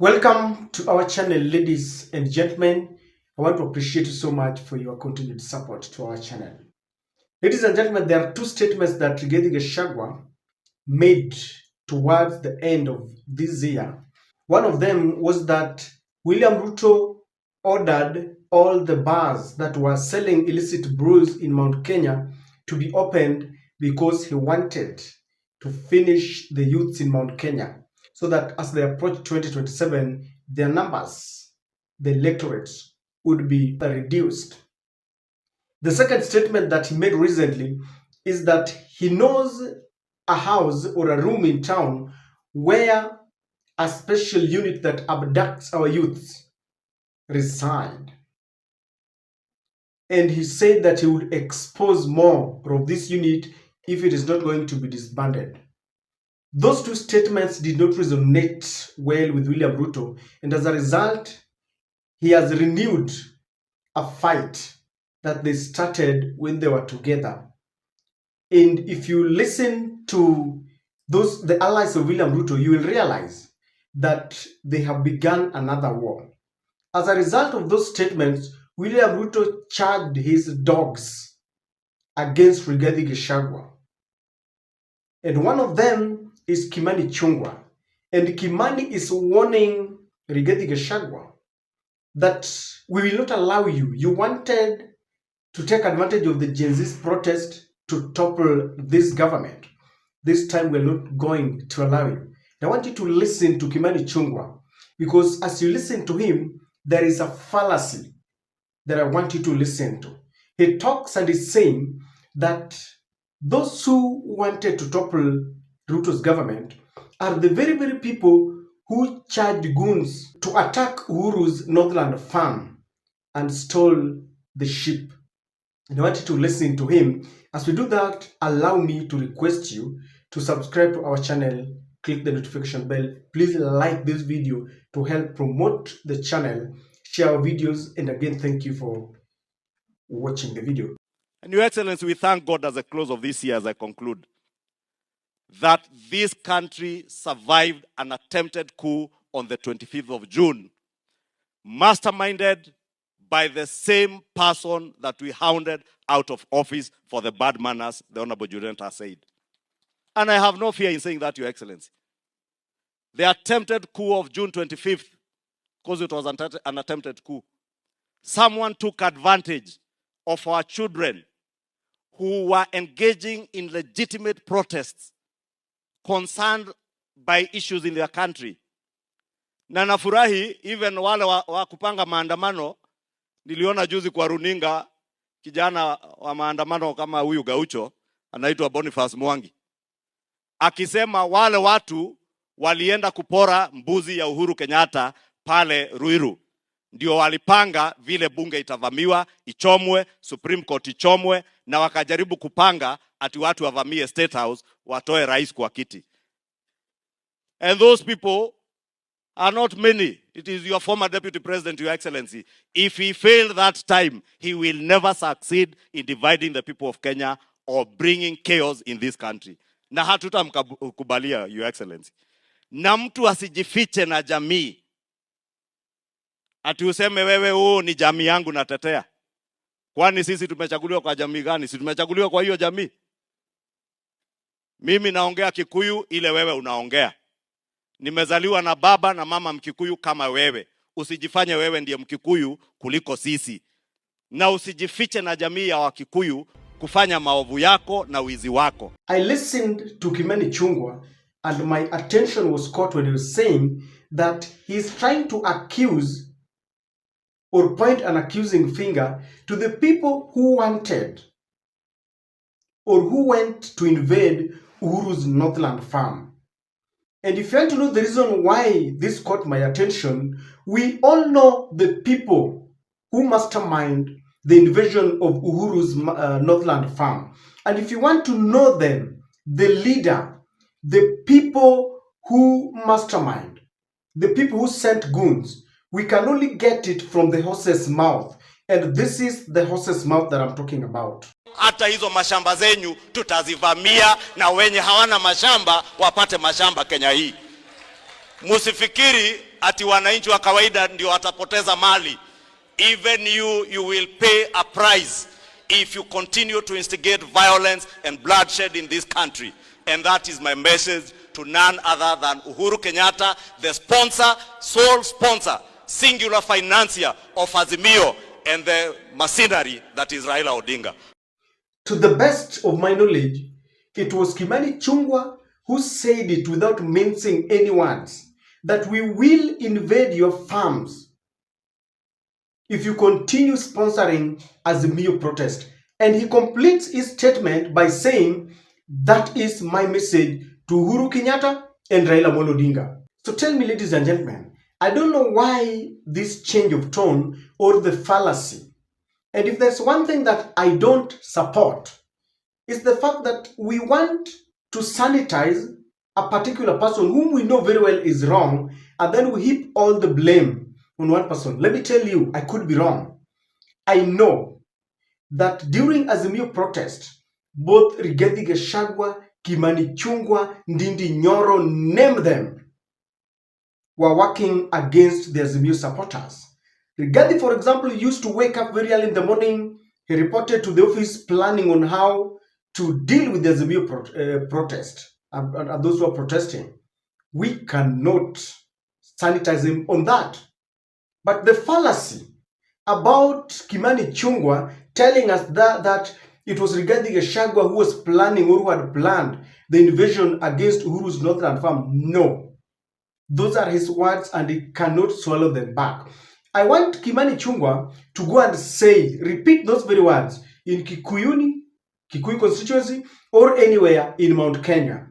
Welcome to our channel, ladies and gentlemen. I want to appreciate you so much for your continued support to our channel. Ladies and gentlemen, there are two statements that Rigathi Gachagua made towards the end of this year. One of them was that William Ruto ordered all the bars that were selling illicit brews in Mount Kenya to be opened because he wanted to finish the youths in Mount Kenya, so that as they approach 2027, their numbers, the electorates, would be reduced. The second statement that he made recently is that he knows a house or a room in town where a special unit that abducts our youths reside. And he said that he would expose more of this unit if it is not going to be disbanded. Those two statements did not resonate well with William Ruto, and as a result, he has renewed a fight that they started when they were together. And if you listen to the allies of William Ruto, you will realize that they have begun another war. As a result of those statements, William Ruto charged his dogs against Rigathi Gachagua. And one of them is Kimani Ichungwa. And Kimani is warning Rigathi Gachagua that we will not allow you. You wanted to take advantage of the Gen Z's protest to topple this government. This time we're not going to allow you. I want you to listen to Kimani Ichungwa, because as you listen to him, there is a fallacy that I want you to listen to. He talks and is saying that those who wanted to topple Ruto's government are the very, very people who charged goons to attack Uhuru's Northland farm and stole the sheep. And I want you to listen to him. As we do that, allow me to request you to subscribe to our channel, click the notification bell. Please like this video to help promote the channel, share our videos, and again, thank you for watching the video. And Your Excellency, we thank God as a close of this year, as I conclude, that this country survived an attempted coup on the 25th of June, masterminded by the same person that we hounded out of office for the bad manners, the Honorable Jurenta said. And I have no fear in saying that, Your Excellency. The attempted coup of June 25th, because it was an attempted coup, someone took advantage of our children who were engaging in legitimate protests concerned by issues in their country. Na nafurahi, even wale wa kupanga maandamano, niliona juzi kwa runinga kijana wa maandamano kama huyu Gaucho, anaitwa Boniface Mwangi, akisema wale watu walienda kupora mbuzi ya Uhuru Kenyatta pale Ruiru, ndio walipanga vile bunge itavamiwa, ichomwe, Supreme Court ichomwe, na wakajaribu kupanga ati watu wavamie State House, watoe rais kwa kiti. And those people are not many. It is your former Deputy President, Your Excellency. If he failed that time, he will never succeed in dividing the people of Kenya or bringing chaos in this country. Na hatutamkubalia, Your Excellency. Na mtu asijifiche na jamii. Ati useme wewe ni jamii yangu natetea. Kwani sisi tumechaguliwa kwa jamii gani? Sisi tumechaguliwa kwa hiyo jamii. Mimi naongea Kikuyu ile wewe unaongea. Nimezaliwa na baba na mama Mkikuyu kama wewe. Usijifanye wewe ndiye Mkikuyu kuliko sisi. Na usijifiche na jamii ya Wakikuyu kufanya maovu yako na wizi wako. I listened to Kimani Ichungwa and my attention was caught when he was saying that he's trying to accuse or point an accusing finger to the people who wanted or who went to invade Uhuru's Northland farm. And if you want to know the reason why this caught my attention, we all know the people who mastermind the invasion of Uhuru's Northland farm. And if you want to know them, the leader, the people who mastermind, the people who sent goons, we can only get it from the horse's mouth. And this is the horse's mouth that I'm talking about. Hata hizo mashamba zenyu tutazivamia, na wenye hawana mashamba wapate mashamba Kenya hii. Musifikiri ati wananchi wa kawaida ndio watapoteza mali. Even you will pay a price if you continue to instigate violence and bloodshed in this country. And that is my message to none other than Uhuru Kenyatta, the sponsor, sole sponsor, singular financier of Azimio, and the mercenary that is Raila Odinga. To the best of my knowledge, it was Kimani Ichung'wah who said it without mincing any words, that we will invade your farms if you continue sponsoring Azimio protest. And he completes his statement by saying, that is my message to Uhuru Kenyatta and Raila Odinga. So tell me, ladies and gentlemen, I don't know why this change of tone or the fallacy. And if there's one thing that I don't support, it's the fact that we want to sanitize a particular person whom we know very well is wrong, and then we heap all the blame on one person. Let me tell you, I could be wrong. I know that during Azimio protest, both Rigathi Gachagua, Kimani Ichungwa, Ndindi Nyoro, name them, were working against the Azimio supporters. Rigathi, for example, used to wake up very early in the morning. He reported to the office planning on how to deal with the Azimio protest and those who are protesting. We cannot sanitize him on that. But the fallacy about Kimani Ichungwa telling us that it was Rigathi Gachagua who was planning or who had planned the invasion against Uhuru's Northland farm, no. Those are his words and he cannot swallow them back. I want Kimani Ichungwa to go and say, repeat those very words in Kikuyu constituency, or anywhere in Mount Kenya.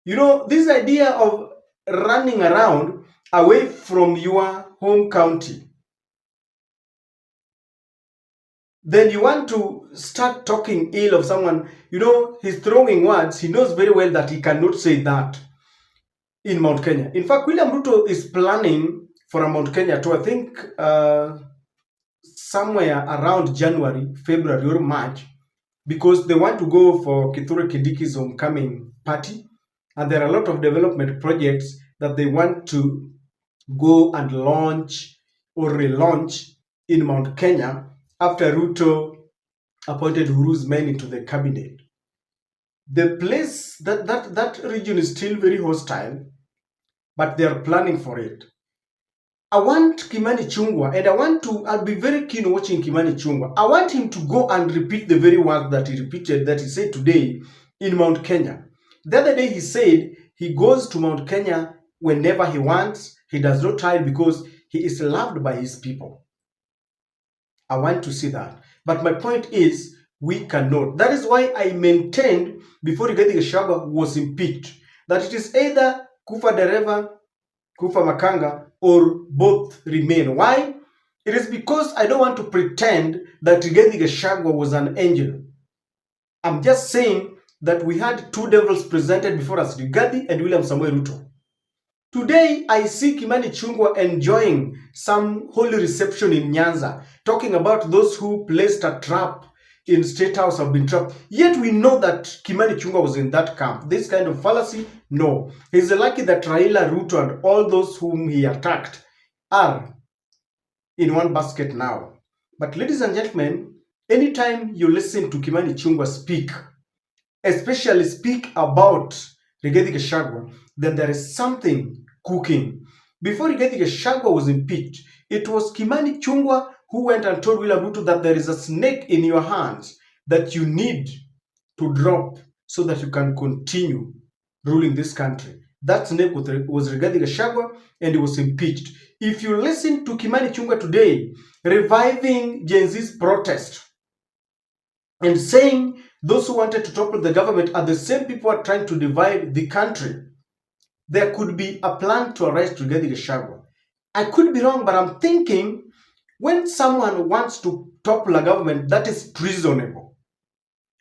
You know, this idea of running around away from your home county, then you want to start talking ill of someone. You know, he's throwing words. He knows very well that he cannot say that in Mount Kenya. In fact, William Ruto is planning for a Mount Kenya tour, I think somewhere around January, February, or March, because they want to go for Kithure Kindiki's homecoming party, and there are a lot of development projects that they want to go and launch or relaunch in Mount Kenya after Ruto appointed Uhuru's men into the cabinet. The place, that region is still very hostile, but they are planning for it. I want Kimani Ichung'wah, and I'll be very keen watching Kimani Ichung'wah. I want him to go and repeat the very words that he said today in Mount Kenya. The other day he said he goes to Mount Kenya whenever he wants. He does not tire because he is loved by his people. I want to see that. But my point is, we cannot. That is why I maintained before Rigathi Gachagua was impeached that it is either Kufa Dereva, Kufa Makanga, or both remain. Why? It is because I don't want to pretend that Rigathi Gachagua was an angel. I'm just saying that we had two devils presented before us, Rigathi and William Samoei Ruto. Today, I see Kimani Ichung'wah enjoying some holy reception in Nyanza, talking about those who placed a trap in State House have been trapped. Yet we know that Kimani Ichung'wah was in that camp. This kind of fallacy, no. He's lucky that Raila, Ruto, and all those whom he attacked are in one basket now. But ladies and gentlemen, anytime you listen to Kimani Ichung'wah speak, especially speak about Rigathi Gachagua, then there is something cooking. Before Rigathi Gachagua was impeached, it was Kimani Ichung'wah who went and told William Ruto that there is a snake in your hands that you need to drop so that you can continue ruling this country. That snake was Rigathi Gachagua, and he was impeached. If you listen to Kimani Ichung'wah today, reviving Gen Z's protest and saying those who wanted to topple the government are the same people who are trying to divide the country, there could be a plan to arrest Rigathi Gachagua. I could be wrong, but I'm thinking when someone wants to topple a government, that is treasonable.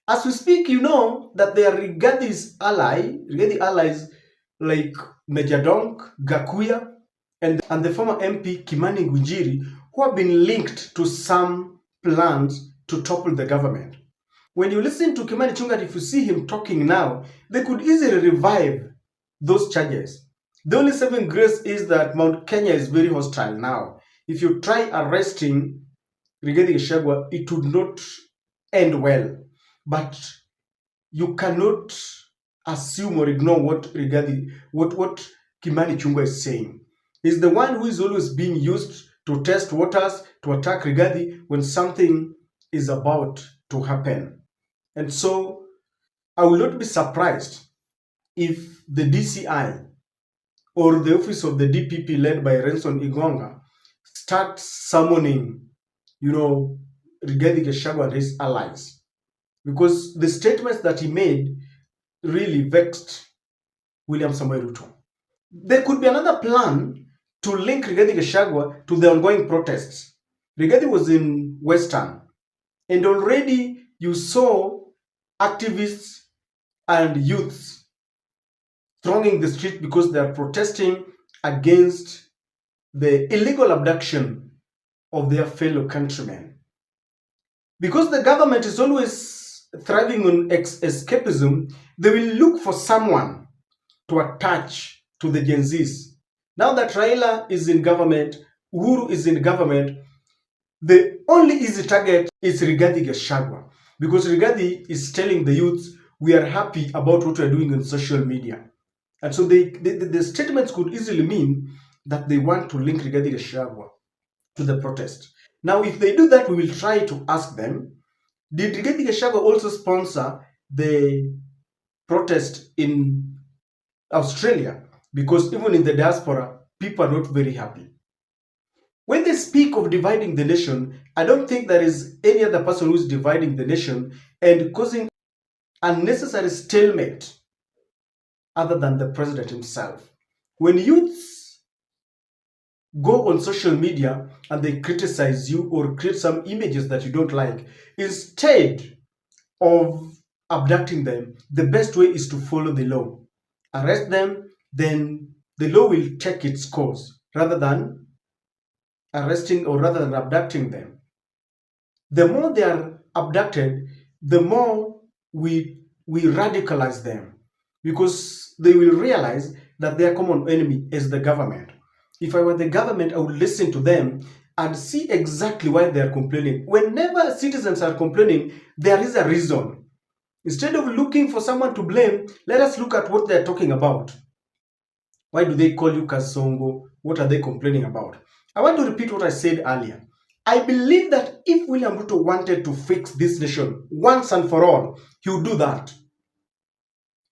As we speak, you know that there are Rigathi's allies like Major Donk, Gakuya, and the former MP Kimani Ichung'wah, who have been linked to some plans to topple the government. When you listen to Kimani Ichung'wah, if you see him talking now, they could easily revive those charges. The only saving grace is that Mount Kenya is very hostile now. If you try arresting Rigathi Gachagua, it would not end well. But you cannot assume or ignore what Kimani Ichungwa is saying. He's the one who is always being used to test waters, to attack Rigathi when something is about to happen. And so I will not be surprised if the DCI or the office of the DPP led by Renson Igonga start summoning, Rigathi Gachagua and his allies. Because the statements that he made really vexed William Samoei Ruto. There could be another plan to link Rigathi Gachagua to the ongoing protests. Rigathi was in Western, and already you saw activists and youths thronging the street because they are protesting against the illegal abduction of their fellow countrymen. Because the government is always thriving on escapism, they will look for someone to attach to the Gen Zs. Now that Raila is in government, Uhuru is in government, the only easy target is Rigathi Gachagua. Because Rigathi is telling the youths, we are happy about what we are doing on social media. And so the statements could easily mean that they want to link Rigathi Gachagua to the protest. Now, if they do that, we will try to ask them, did Rigathi Gachagua also sponsor the protest in Australia? Because even in the diaspora, people are not very happy. When they speak of dividing the nation, I don't think there is any other person who is dividing the nation and causing unnecessary stalemate other than the president himself. When youths go on social media and they criticize you or create some images that you don't like, instead of abducting them, the best way is to follow the law. Arrest them, then the law will take its course rather than arresting or rather than abducting them. The more they are abducted, the more we radicalize them, because they will realize that their common enemy is the government. If I were the government, I would listen to them and see exactly why they are complaining. Whenever citizens are complaining, there is a reason. Instead of looking for someone to blame, let us look at what they are talking about. Why do they call you Kasongo? What are they complaining about? I want to repeat what I said earlier. I believe that if William Ruto wanted to fix this nation once and for all, he would do that.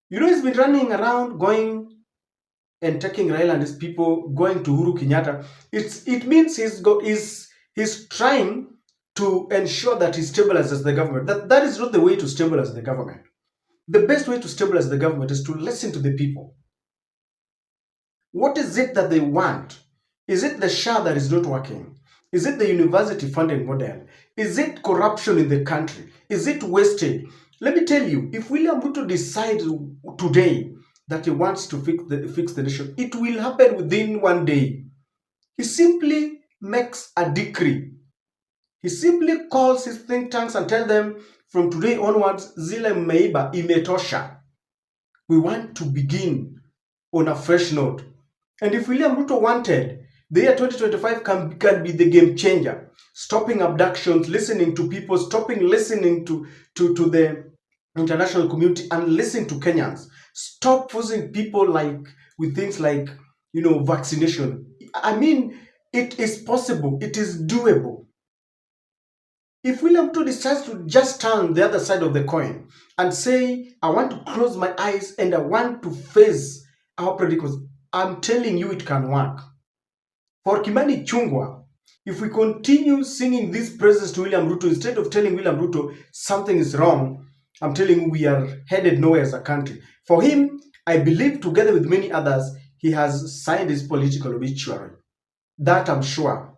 He's been running around, going and taking Raila and his people, going to Uhuru Kenyatta. It means he's trying to ensure that he stabilizes the government. That is not the way to stabilize the government. The best way to stabilize the government is to listen to the people. What is it that they want? Is it the SHA that is not working? Is it the university funding model? Is it corruption in the country? Is it wastage? Let me tell you, if William Ruto decides today that he wants to fix the nation, it will happen within one day. He simply makes a decree. He simply calls his think tanks and tells them, from today onwards, zile mmeiba imetosha. We want to begin on a fresh note. And if William Ruto wanted, the year 2025 can be the game changer. Stopping abductions, listening to people, stopping listening to the international community and listen to Kenyans. Stop forcing people with things like, vaccination. I mean, it is possible. It is doable. If William Ruto decides to just turn the other side of the coin and say, I want to close my eyes and I want to face our predicaments, I'm telling you it can work. For Kimani Ichung'wah, if we continue singing these praises to William Ruto instead of telling William Ruto something is wrong, I'm telling you we are headed nowhere as a country. For him, I believe together with many others, he has signed his political obituary. That I'm sure.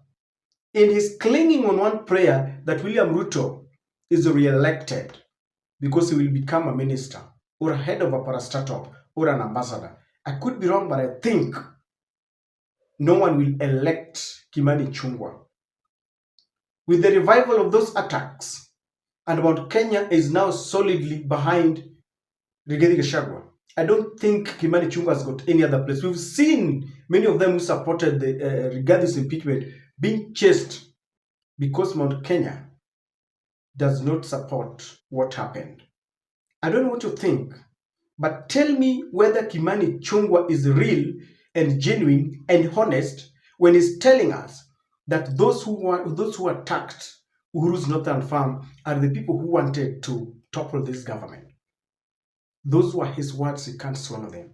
In his clinging on one prayer that William Ruto is re-elected because he will become a minister or a head of a parastatal or an ambassador. I could be wrong, but I think no one will elect Kimani Ichung'wah. With the revival of those attacks, and Mount Kenya is now solidly behind Rigathi Gachagua, I don't think Kimani Ichung'wah has got any other place. We've seen many of them who supported the Rigathi's impeachment being chased because Mount Kenya does not support what happened. I don't know what you think, but tell me whether Kimani Ichung'wah is real and genuine and honest when he's telling us that those who attacked Uhuru's Northland farm are the people who wanted to topple this government. Those were his words, he can't swallow them.